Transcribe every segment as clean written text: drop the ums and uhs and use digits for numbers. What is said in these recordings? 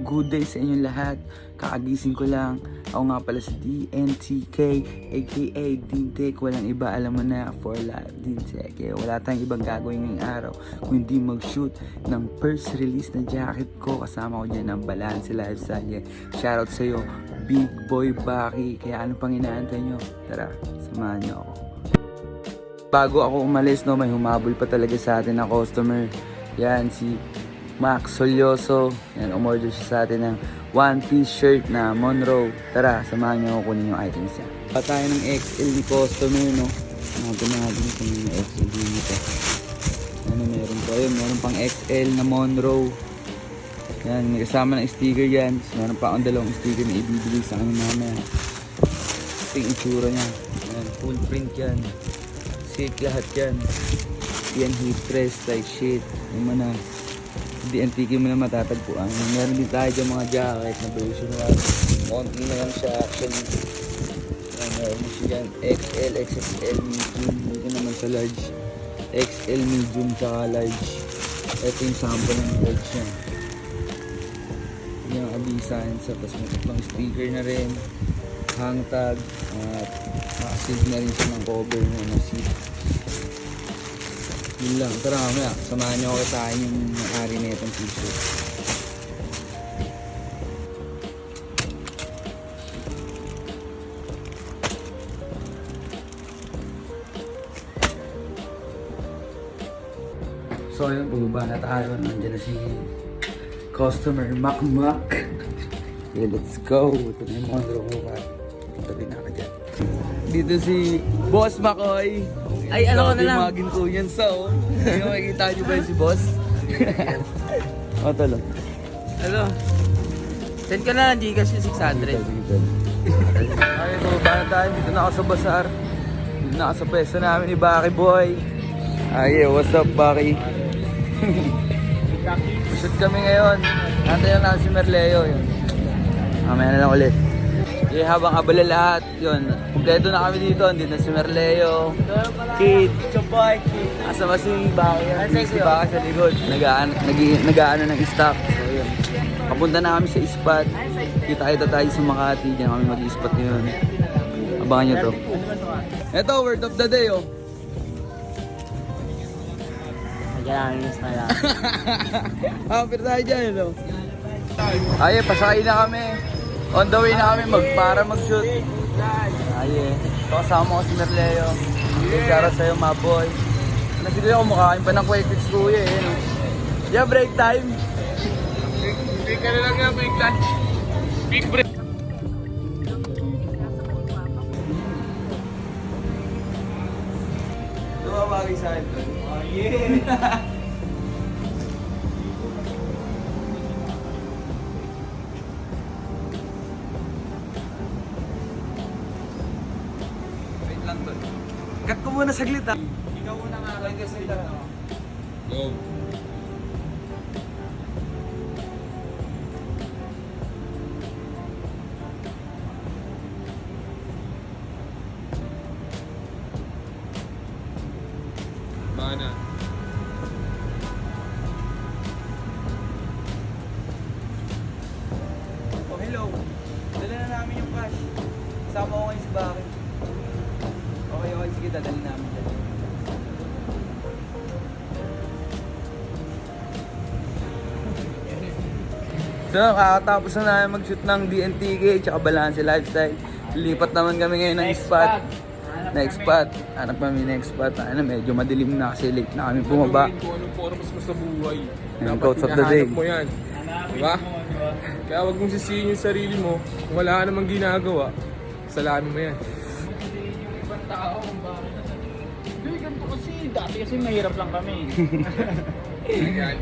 good day sa inyong lahat. Kakagising ko lang. Ako nga pala si DNTK, aka Dintek. Walang iba, alam mo na, for life, Dintek. Kaya wala tayong ibang gagawin ngayong araw kung hindi mag-shoot ng first release na jacket ko. Kasama ko dyan ang Balance Lifestyle. Yeah. Shoutout sa'yo, Big Boy Baki. Kaya ano pang inaantay nyo? Tara, samahan nyo ako. Bago ako umalis, no, may humabol pa talaga sa atin na customer. Yan, si Max Solyoso. Yan, umorder siya sa atin ng one-piece shirt na Monroe. Tara, samahan nyo ako kunin yung items niya. Pa tayo ng XL ni customer, no? Natin kung yung XL dito. Ano meron po? Ayun, meron pang XL na Monroe. Yan, may kasama ng sticker yan. So, meron pa akong dalawang sticker na ibibigay sa kanya mamaya. Ito yung itsura niya. Yan, full print yan. Sick lahat yan. Yan, heat press, tight shit. Yung mga hindi antique mo na matatagpuan. Meron din tayo dyan mga jacket na version 1. Konti na lang siya actually. Meron siya dyan XL, XXL, medium. Dito naman sa large. XL, medium, tsaka large. Ito yung sample ng large niya. Yung abisan. Tapos may pang sticker na rin. Hang tag. At nakasid na rin siya ng cover mo na seat. Yun lang. Tara mamaya, samahan niyo ako sa akin yung ari na itong t-shirt. So yun, bumaba na tayo. Nandiyan na si customer Mac. Okay, let's go. Ito na yung Monroe ko. Tabi na ka dyan. Dito si Boss Makoy. Ay, ano ko na lang. Magin ko yan sa Hindi mo makikita nyo ba yun si Boss? O, talo. Ano? Send ka na lang, Gcash yung 600. Ay, bumaba na tayo. Dito na ako sa Bazaar. Dito na ako sa pwesto namin ni Baki Boy. Ay, what's up, Baki? Shoot kami ngayon. Nantayan lang si Merleo. Yun. Mamaya na lang ulit. Okay, habang abala lahat, yun, kumpleto na kami dito. Hindi na si Merleo, Kid, asa ba si Baki? Si Baki sa likod, nag-aano ng stock. So yun, papunta na kami sa spot. Kita tayo sa Makati, diyan kami mag-spot ngayon. Abangan nyo to. Ito, word of the day, oh. Nag-aangis na lang. Happy tayo dyan, no? Ay, pasakay na kami. On the way na kami para mag-shoot. Ay, kasama ko si Merleo. Shoutout sa'yo, my boy. Nagsiguro ako kumakain pa ng Quakers kuya eh. No? Yeah, break time. Break ka na lang nga, break lunch. Big break. Tumawagay sa akin. Oh, yeah! Cut ko muna saglit, ha? Ikaw muna nga kayo kasi Go. Mana? Oh, hello. Dala na namin yung cash. Kasama ko ngayon si Baki. Okay, sige, dadali namin dyan. So, kakatapos na namin mag-shoot ng DNTK tsaka Balance Lifestyle. Lipat naman kami ngayon ng spot. Next spot. Hanap kami next spot. Ano, medyo madilim na kasi late na kami bumaba. Kung anong formas mo sa buhay. Yung quotes of the day. Hinahanap mo yan. Diba? Kaya wag mong sisihin yung sarili mo. Kung wala ka namang ginagawa, salamin mo yan. Hindi, ganito kasi. Dati kasi mahirap lang kami.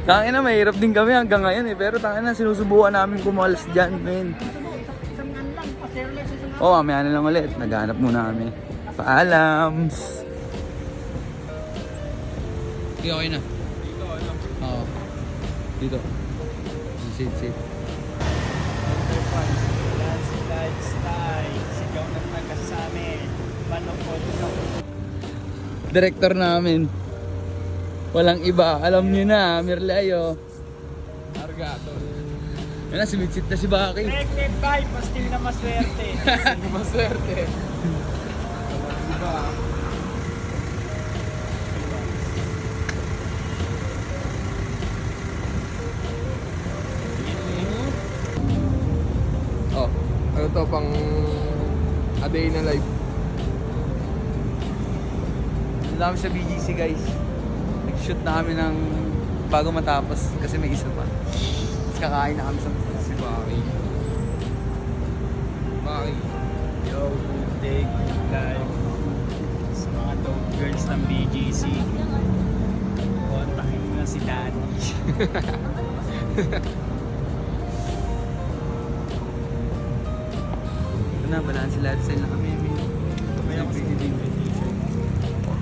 Tangina, mahirap din kami hanggang ngayon eh. Pero tangina, sinusubukan namin kumalas dyan, men. Oo, mamaya na lang ulit. Naghanap muna kami. Paalams! Okay na. Dito, ano? Oo. Dito. Sit. Balance Lifestyle. Sigaw ng taga sa amin. Panokod. Director namin. Walang iba. Alam niyo na, Merleo. Argato. Yan na, sumitsit na si Baki. Connected by Pastil na Maswerte. Maswerte. Diba? Oh, ano to pang a day na life. Doon kami sa BGC guys. Nag-shoot na kami ng bago matapos kasi may isa pa. Tapos kakain na kami sa Si Baki. Baki. Yo, good day, good life. Sa mga dope girls ng BGC. Kontakin mo na si Daddy. Ito na, balance lifestyle na kami. May ako sa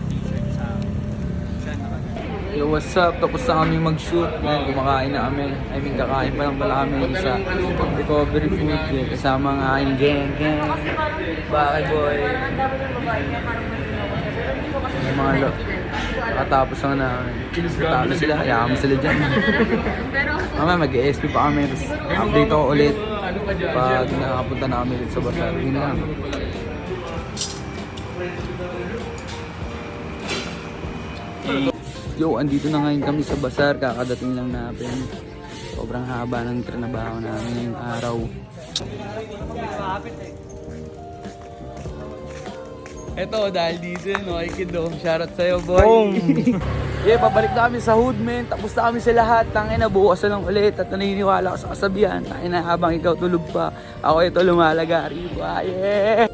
t-shirt sa akin. Siya nakaganyan. Yo, what's up? Tapos na kami mag-shoot. Ngayon, kumakain na kami. I mean, kakain pa lang pala kami sa recovery food. Kasama ang aking gang. Baki boy. Yung mga nakatapos lang na talo sila. Hayaan mo sila dyan. Mamaya mag-ESP pa kami. Tapos update ako ulit pag nakapunta na kami ulit sa Basar. Yun lang. Yo, andito na ngayon kami sa Basar. Kakadating lang natin. Sobrang haba ng trabaho namin ngayong araw. Eto, dahil dito no, ay kido. Shoutout sa'yo, boy. Yeah, pabalik na kami sa hood, men. Tapos na kami sa lahat. Tangin na, bukas na lang ulit. At naniniwala ko sa kasabihan. Tangin na, habang ikaw tulog pa, ako ito lumalagari. Yeah!